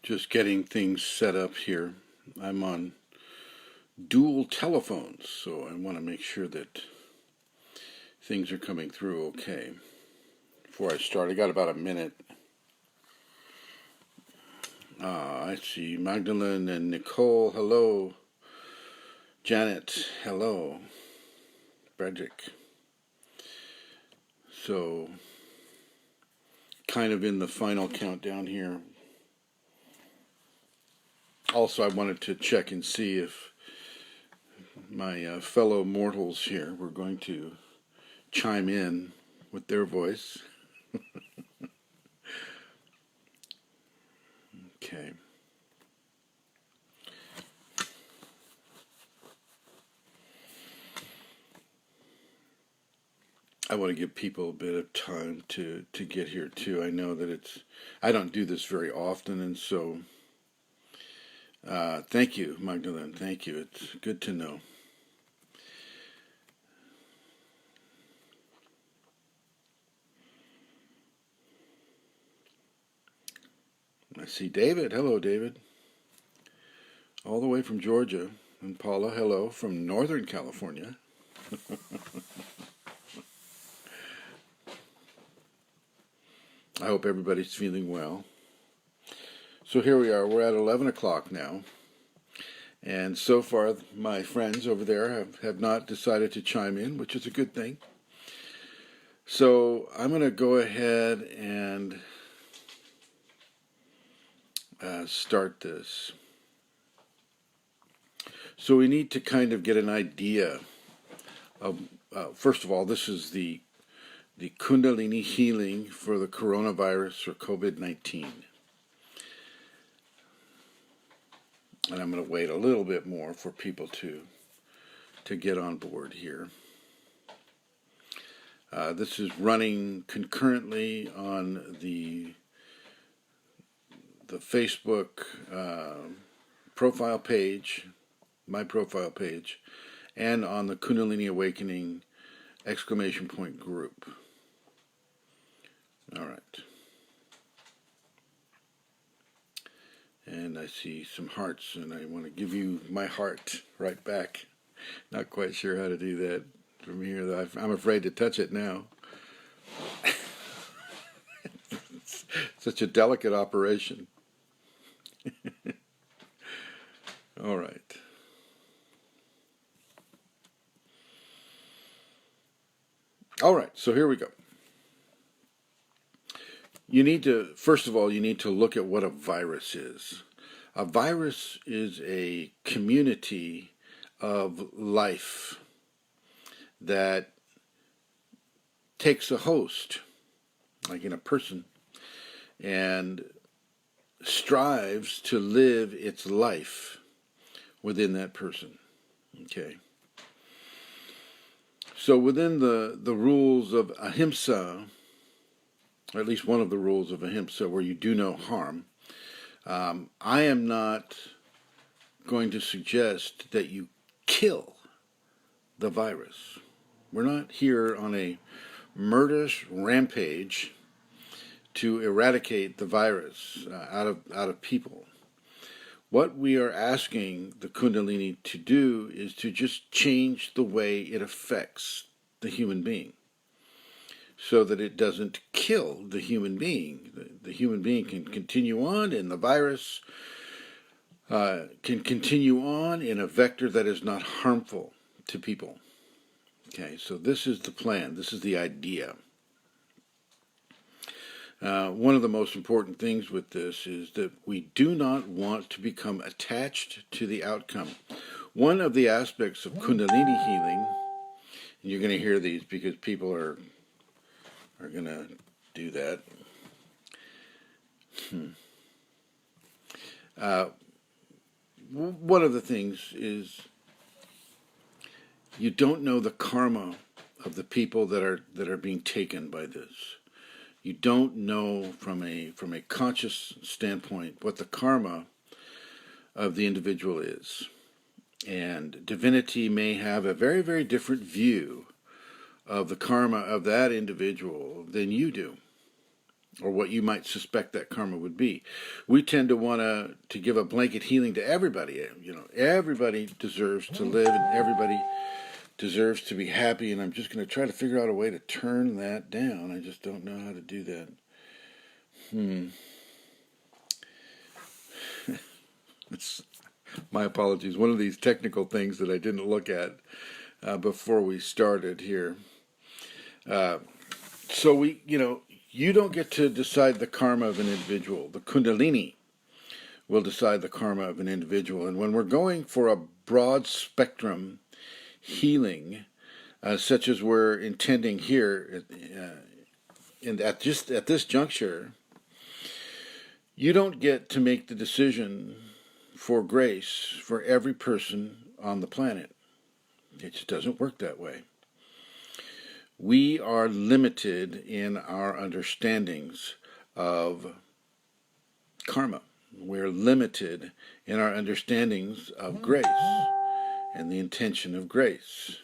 Just getting things set up here. I'm on dual telephones, so I want to make sure that things are coming through okay. Before I start, I got about a minute. I see Magdalene and Nicole, hello. Janet, hello. Frederick. So, kind of in the final countdown here. Also, I wanted to check and see if my fellow mortals here were going to chime in with their voice. Okay. I want to give people a bit of time to get here too. I know that I don't do this very often, and so thank you, Magdalene. Thank you. It's good to know. I see David. Hello, David. All the way from Georgia. And Paula, hello, from Northern California. I hope everybody's feeling well. So here we are. We're at 11 o'clock now. And so far, my friends over there have not decided to chime in, which is a good thing. So I'm going to go ahead and start this. So we need to kind of get an idea of, first of all, this is the Kundalini Healing for the coronavirus or COVID-19. And I'm going to wait a little bit more for people to get on board here. This is running concurrently on the Facebook profile page, my profile page, and on the Kunalini Awakening ! Group. All right. And I see some hearts, and I want to give you my heart right back. Not quite sure how to do that from here, though. I'm afraid to touch it now. It's such a delicate operation. All right. All right, so here we go. First of all, you need to look at what a virus is. A virus is a community of life that takes a host, like in a person, and strives to live its life within that person. Okay. So within the rules of ahimsa, or at least one of the rules of ahimsa, where you do no harm, I am not going to suggest that you kill the virus. We're not here on a murderous rampage to eradicate the virus out of people. What we are asking the Kundalini to do is to just change the way it affects the human being so that it doesn't kill the human being. The human being can continue on, and the virus can continue on in a vector that is not harmful to people. Okay, so this is the plan. This is the idea. One of the most important things with this is that we do not want to become attached to the outcome. One of the aspects of Kundalini healing, and you're going to hear these because people are going to do that. One of the things is you don't know the karma of the people that are being taken by this. You don't know from a conscious standpoint what the karma of the individual is. And divinity may have a very, very different view of the karma of that individual than you do. or what you might suspect that karma would be. We tend to want to give a blanket healing to everybody. Everybody deserves to live, and everybody deserves to be happy, and I'm just going to try to figure out a way to turn that down. I just don't know how to do that. It's, my apologies. One of these technical things that I didn't look at before we started here. So you don't get to decide the karma of an individual. The Kundalini will decide the karma of an individual. And when we're going for a broad spectrum healing, such as we're intending here, at this juncture, you don't get to make the decision for grace for every person on the planet. It just doesn't work that way. We are limited in our understandings of karma. We're limited in our understandings of grace and the intention of grace.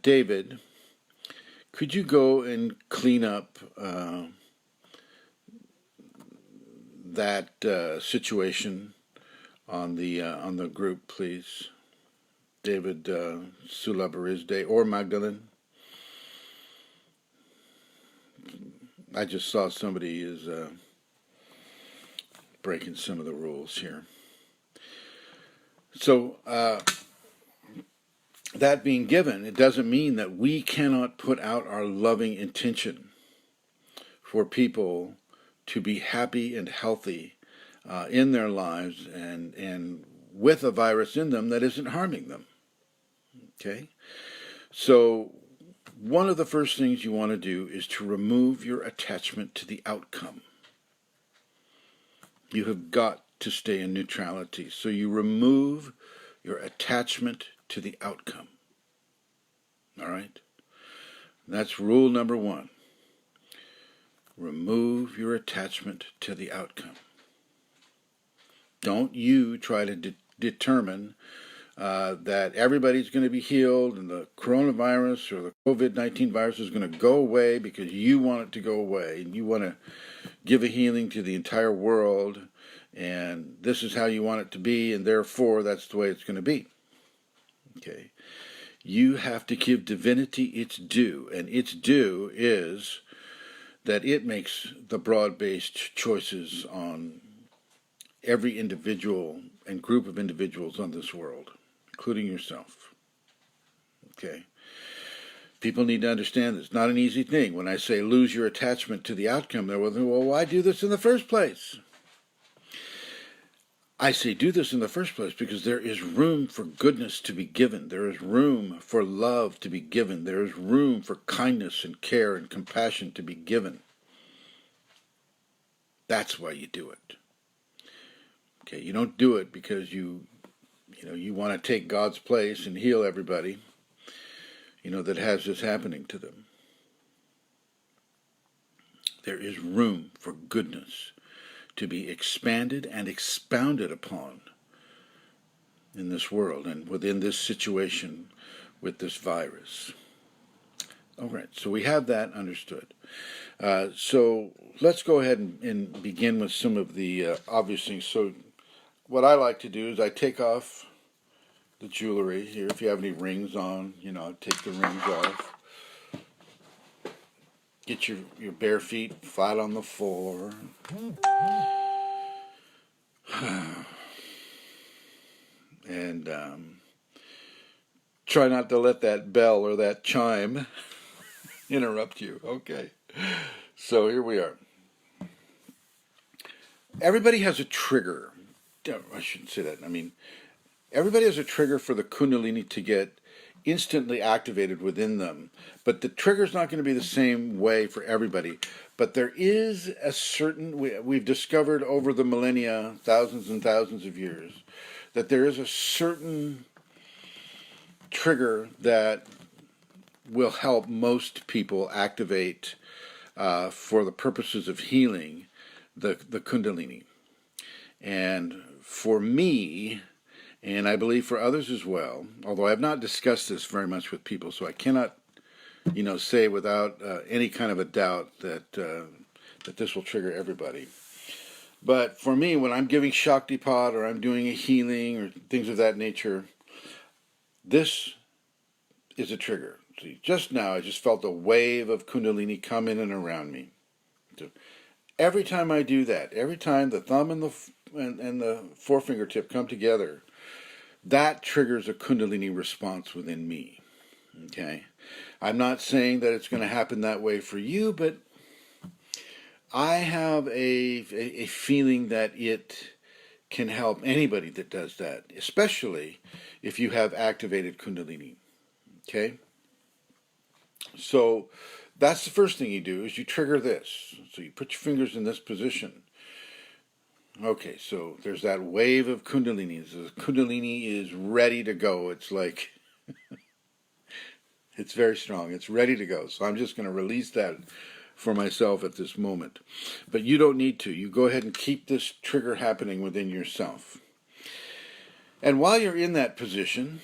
David, could you go and clean up that situation on the group, please? David Sulabarizde or Magdalene. I just saw somebody is breaking some of the rules here. So that being given, it doesn't mean that we cannot put out our loving intention for people to be happy and healthy in their lives and with a virus in them that isn't harming them. Okay? So one of the first things you want to do is to remove your attachment to the outcome. You have got to stay in neutrality. So you remove your attachment to the outcome. All right? That's rule number one. Remove your attachment to the outcome. Don't you try to determine that everybody's going to be healed and the coronavirus or the COVID-19 virus is going to go away because you want it to go away and you want to give a healing to the entire world and this is how you want it to be and therefore that's the way it's going to be. Okay. You have to give divinity its due, and its due is that it makes the broad-based choices on every individual and group of individuals on this world, including yourself. Okay? People need to understand this. It's not an easy thing. When I say lose your attachment to the outcome, they're wondering, well, why do this in the first place? I say do this in the first place because there is room for goodness to be given. There is room for love to be given. There is room for kindness and care and compassion to be given. That's why you do it. Okay, you don't do it because you want to take God's place and heal everybody, that has this happening to them. There is room for goodness to be expanded and expounded upon in this world and within this situation with this virus. All right, so we have that understood. So let's go ahead and begin with some of the obvious things. So what I like to do is I take off the jewelry here. If you have any rings on, take the rings off. Get your bare feet flat on the floor. And try not to let that bell or that chime interrupt you. Okay. So here we are. Everybody has a trigger. I shouldn't say that. Everybody has a trigger for the Kundalini to get instantly activated within them. But the trigger's not going to be the same way for everybody. But there is a certain, we've discovered over the millennia, thousands and thousands of years, that there is a certain trigger that will help most people activate for the purposes of healing the Kundalini. And for me, and I believe for others as well, although I have not discussed this very much with people, so I cannot say without any kind of a doubt that this will trigger everybody. But for me, when I'm giving Shaktipat or I'm doing a healing or things of that nature, this is a trigger. See, just now I just felt a wave of Kundalini come in and around me. So every time I do that, every time the thumb and the forefinger tip come together, that triggers a Kundalini response within me. Okay? I'm not saying that it's going to happen that way for you, but I have a feeling that it can help anybody that does that, especially if you have activated Kundalini. Okay? So that's the first thing you do is you trigger this. So you put your fingers in this position. Okay, so there's that wave of Kundalini. The Kundalini is ready to go. It's like, it's very strong. It's ready to go. So I'm just going to release that for myself at this moment. But you don't need to. You go ahead and keep this trigger happening within yourself. And while you're in that position,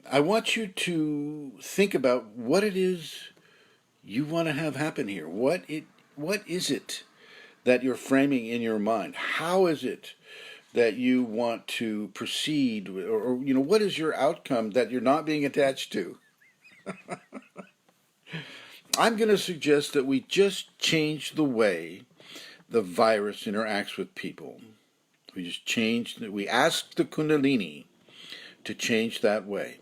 I want you to think about what it is you want to have happen here. What is it that you're framing in your mind? How is it that you want to proceed, or what is your outcome that you're not being attached to? I'm going to suggest that we just change the way the virus interacts with people. We ask the Kundalini to change that way.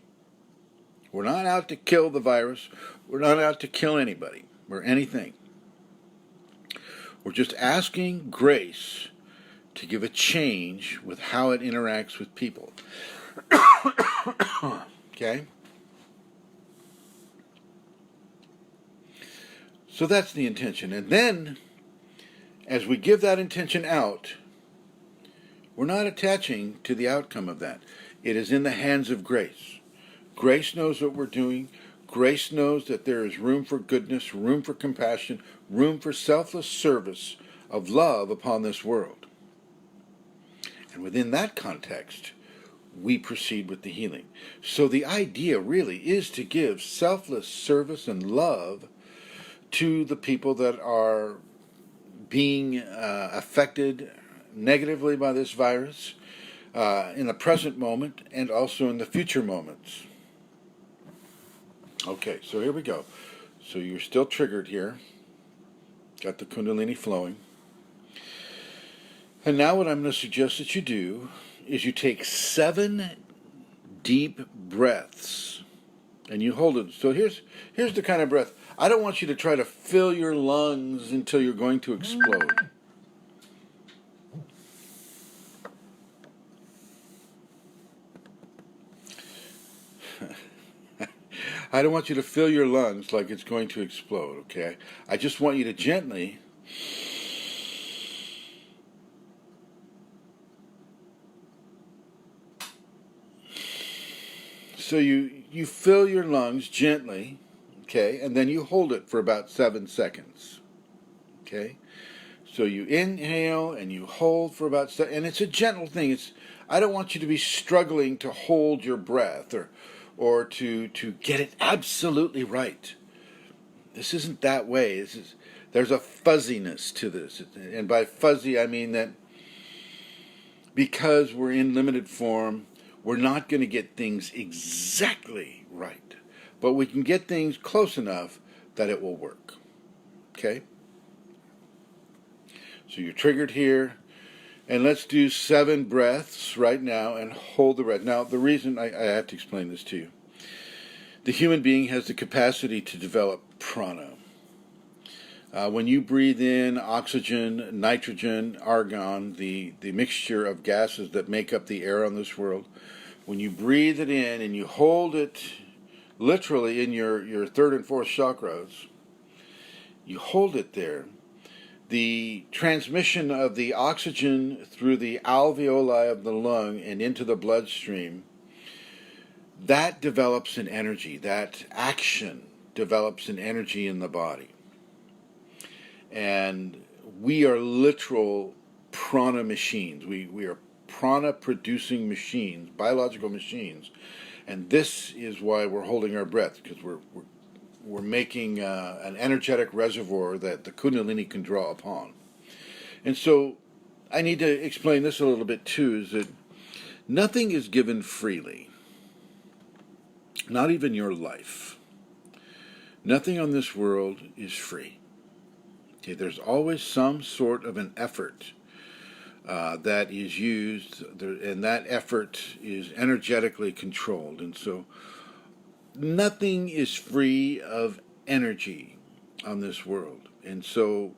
We're not out to kill the virus. We're not out to kill anybody or anything. We're just asking grace to give a change with how it interacts with people. Okay? So that's the intention. And then, as we give that intention out, we're not attaching to the outcome of that. It is in the hands of grace. Grace knows what we're doing. Grace knows that there is room for goodness, room for compassion, room for selfless service of love upon this world. And within that context, we proceed with the healing. So the idea really is to give selfless service and love to the people that are being affected negatively by this virus in the present moment and also in the future moments. Okay, so here we go. So you're still triggered here. Got the Kundalini flowing. And now what I'm going to suggest that you do is you take 7 deep breaths and you hold it. So here's the kind of breath. I don't want you to try to fill your lungs until you're going to explode. I don't want you to fill your lungs like it's going to explode, okay? I just want you to gently so you fill your lungs gently, okay? And then you hold it for about 7 seconds, okay? So you inhale and you hold for about 7, and it's a gentle thing. I don't want you to be struggling to hold your breath or to get it absolutely right. This isn't that way. There's a fuzziness to this. And by fuzzy, I mean that because we're in limited form, we're not going to get things exactly right. But we can get things close enough that it will work. Okay? So you're triggered here. And let's do 7 breaths right now and hold the breath. Now, the reason I have to explain this to you. The human being has the capacity to develop prana. When you breathe in oxygen, nitrogen, argon, the mixture of gases that make up the air on this world, when you breathe it in and you hold it literally in your 3rd and 4th chakras, you hold it there. The transmission of the oxygen through the alveoli of the lung and into the bloodstream, that develops an energy. That action develops an energy in the body. And we are literal prana machines. We are prana-producing machines, biological machines. And this is why we're holding our breath, because we're we're making an energetic reservoir that the Kundalini can draw upon. And so I need to explain this a little bit too, is that nothing is given freely. Not even your life. Nothing on this world is free. Okay, there's always some sort of an effort that is used, and that effort is energetically controlled. And so nothing is free of energy on this world. And so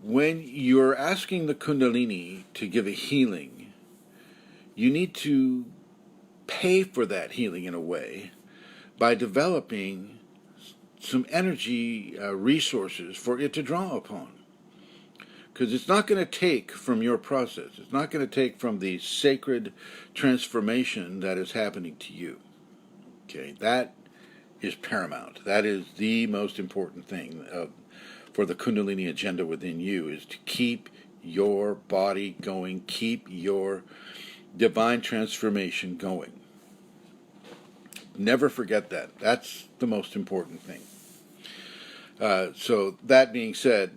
when you're asking the Kundalini to give a healing, you need to pay for that healing in a way by developing some energy resources for it to draw upon. Because it's not going to take from your process. It's not going to take from the sacred transformation that is happening to you. Okay, that is paramount. That is the most important thing for the Kundalini agenda within you, is to keep your body going, keep your divine transformation going. Never forget that. That's the most important thing. So that being said,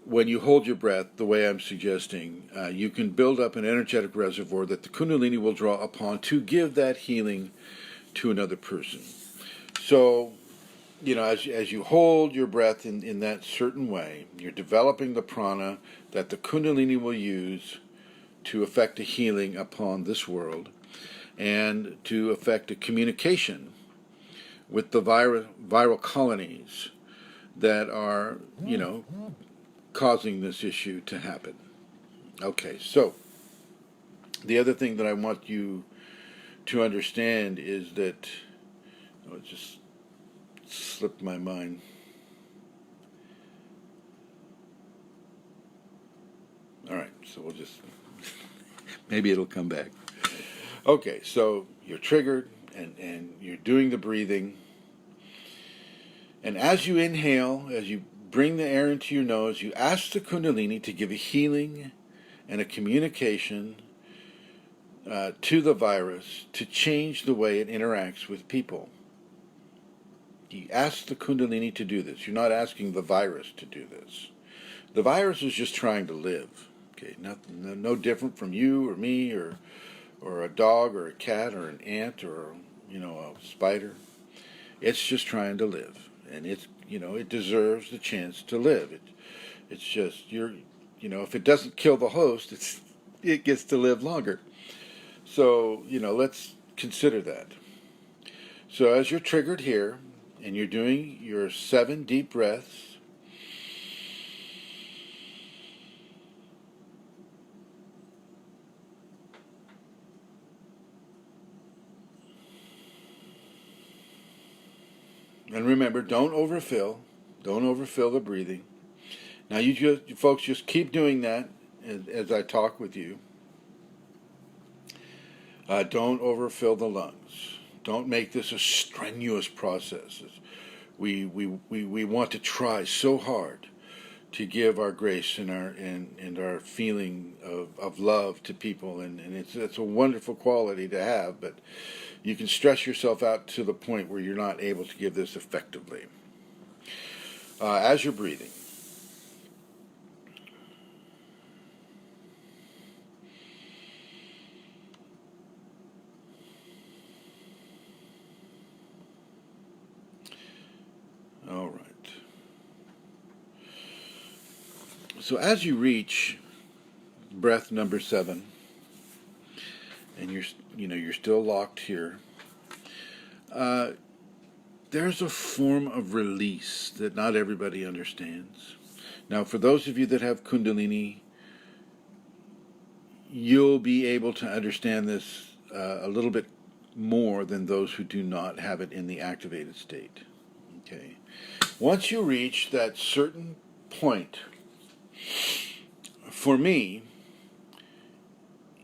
when you hold your breath, the way I'm suggesting, you can build up an energetic reservoir that the Kundalini will draw upon to give that healing to another person. So, as you hold your breath in that certain way, you're developing the prana that the Kundalini will use to effect a healing upon this world and to effect a communication with the viral colonies that are, causing this issue to happen. Okay, so the other thing that I want you to understand is that, it just slipped my mind. All right, so we'll just, maybe it'll come back. Okay, so you're triggered and you're doing the breathing. And as you inhale, as you bring the air into your nose, you ask the Kundalini to give a healing and a communication to the virus to change the way it interacts with people. You ask the Kundalini to do this. You're not asking the virus to do this. The virus is just trying to live. Okay, no different from you or me or a dog or a cat or an ant or a spider. It's just trying to live, and it deserves the chance to live. It's just if it doesn't kill the host, it gets to live longer. So let's consider that. So as you're triggered here, and you're doing your 7 deep breaths. And remember, don't overfill. Don't overfill the breathing. Now you folks just keep doing that as I talk with you. Don't overfill the lungs. Don't make this a strenuous process. We want to try so hard to give our grace and our feeling of love to people, and it's a wonderful quality to have, but you can stress yourself out to the point where you're not able to give this effectively. As you're breathing, all right. So as you reach breath number 7, and you're still locked here, there's a form of release that not everybody understands. Now, for those of you that have Kundalini, you'll be able to understand this a little bit more than those who do not have it in the activated state. Okay. Once you reach that certain point, for me,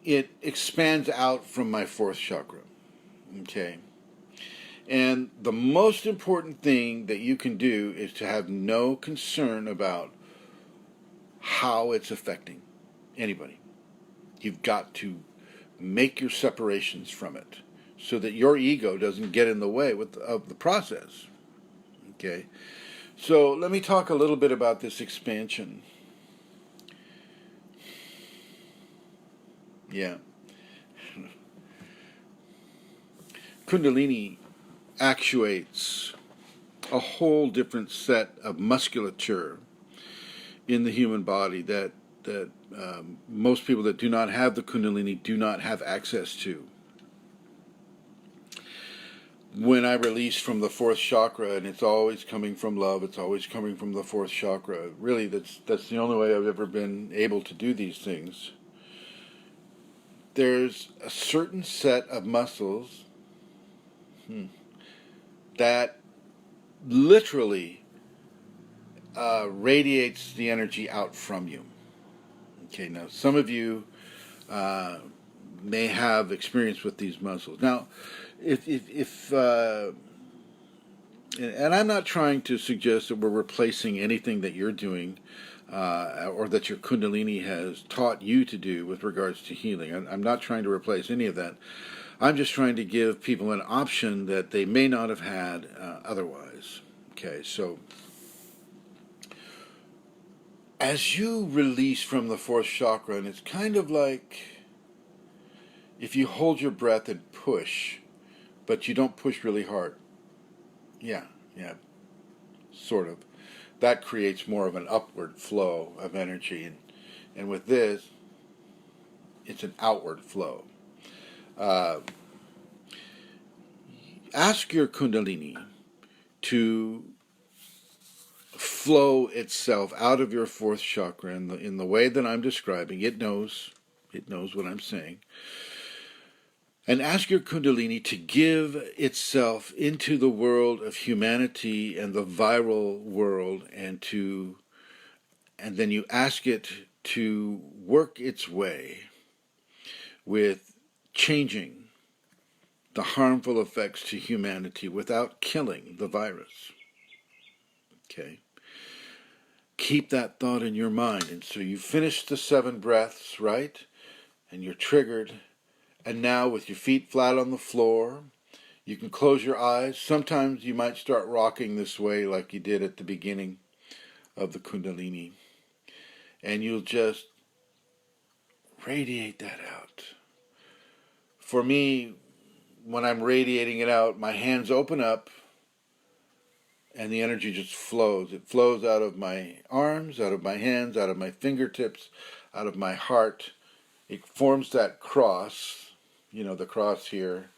it expands out from my 4th chakra. Okay. And the most important thing that you can do is to have no concern about how it's affecting anybody. You've got to make your separations from it so that your ego doesn't get in the way of the process. Okay, so let me talk a little bit about this expansion. Yeah. Kundalini actuates a whole different set of musculature in the human body that most people that do not have the Kundalini do not have access to. When I release from the fourth chakra, and it's always coming from love, it's always coming from the fourth chakra. Really, that's the only way I've ever been able to do these things. There's a certain set of muscles that literally radiates the energy out from you. Okay, now some of you may have experience with these muscles. Now, if and I'm not trying to suggest that we're replacing anything that you're doing or that your Kundalini has taught you to do with regards to healing. I'm not trying to replace any of that. I'm just trying to give people an option that they may not have had otherwise. Okay, so as you release from the fourth chakra, and it's kind of like if you hold your breath and push, but you don't push really hard. Yeah, sort of. That creates more of an upward flow of energy, and with this, it's an outward flow. Ask your Kundalini to flow itself out of your fourth chakra in the way that I'm describing. It knows what I'm saying. And ask your Kundalini to give itself into the world of humanity and the viral world, and then you ask it to work its way with changing the harmful effects to humanity without killing the virus. Okay? Keep that thought in your mind. And so you finish the 7 breaths, right? And you're triggered. And now with your feet flat on the floor, you can close your eyes. Sometimes you might start rocking this way like you did at the beginning of the Kundalini. And you'll just radiate that out. For me, when I'm radiating it out, my hands open up and the energy just flows. It flows out of my arms, out of my hands, out of my fingertips, out of my heart. It forms that cross, the cross here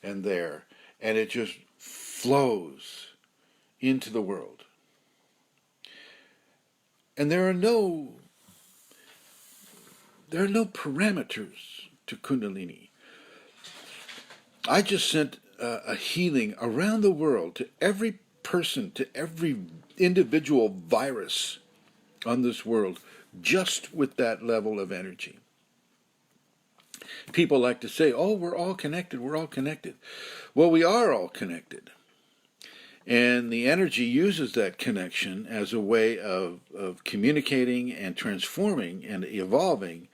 and there, and it just flows into the world. And there are no parameters to Kundalini. I just sent a healing around the world to every person, to every individual virus on this world, just with that level of energy. People like to say, oh, we're all connected. Well, we are all connected. And the energy uses that connection as a way of communicating and transforming and evolving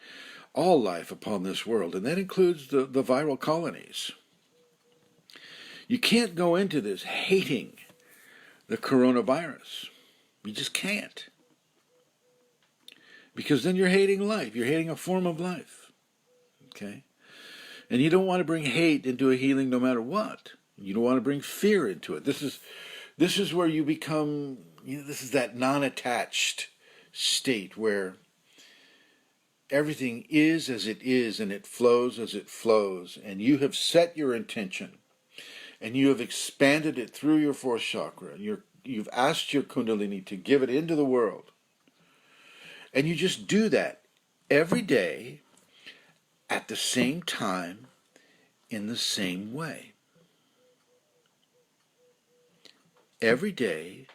all life upon this world. And that includes the viral colonies. You can't go into this hating the coronavirus. You just can't. Because then you're hating life. You're hating a form of life. Okay? And you don't want to bring hate into a healing no matter what. You don't want to bring fear into it. This is where you become, this is that non-attached state where everything is as it is and it flows as it flows. And you have set your intention. And you have expanded it through your fourth chakra. You've asked your Kundalini to give it into the world. And you just do that every day at the same time in the same way. Every day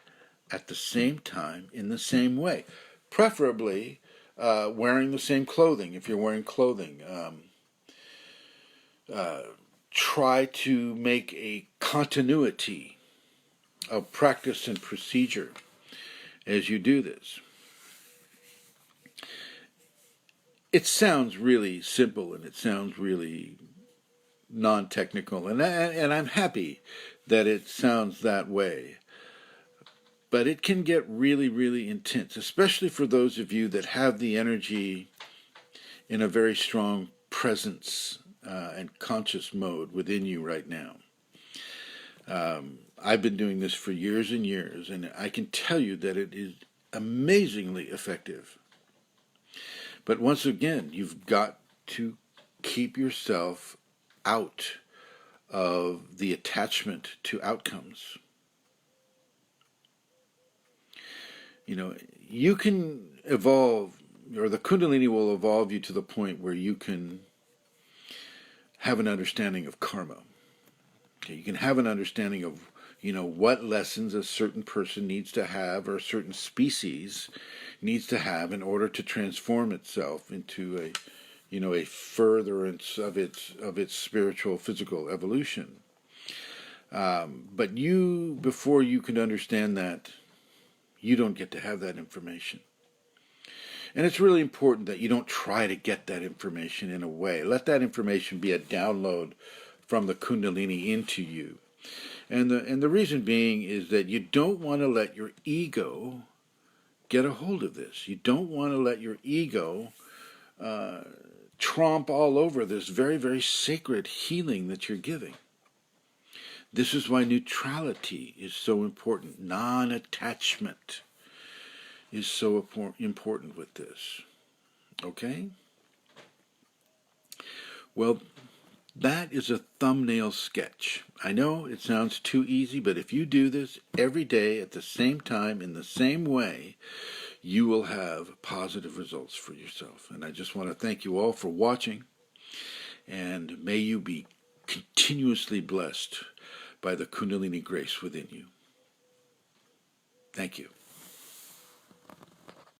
at the same time in the same way. Preferably wearing the same clothing if you're wearing clothing. Try to make a continuity of practice and procedure as you do this. It sounds really simple and it sounds really non-technical, and I'm happy that it sounds that way. But it can get really, really intense, especially for those of you that have the energy in a very strong presence and conscious mode within you right now. I've been doing this for years and years, and I can tell you that it is amazingly effective. But once again, you've got to keep yourself out of the attachment to outcomes. You know, you can evolve, or the Kundalini will evolve you to the point where you can have an understanding of karma. Okay, you can have an understanding of, what lessons a certain person needs to have, or a certain species needs to have in order to transform itself into a furtherance of its spiritual, physical evolution. But before you can understand that, you don't get to have that information. And it's really important that you don't try to get that information in a way. Let that information be a download from the Kundalini into you. And the reason being is that you don't want to let your ego get a hold of this. You don't want to let your ego tromp all over this very, very sacred healing that you're giving. This is why neutrality is so important. Non-attachment is so important with this. Okay? Well, that is a thumbnail sketch. I know it sounds too easy, but if you do this every day at the same time, in the same way, you will have positive results for yourself. And I just want to thank you all for watching, and may you be continuously blessed by the Kundalini grace within you. Thank you.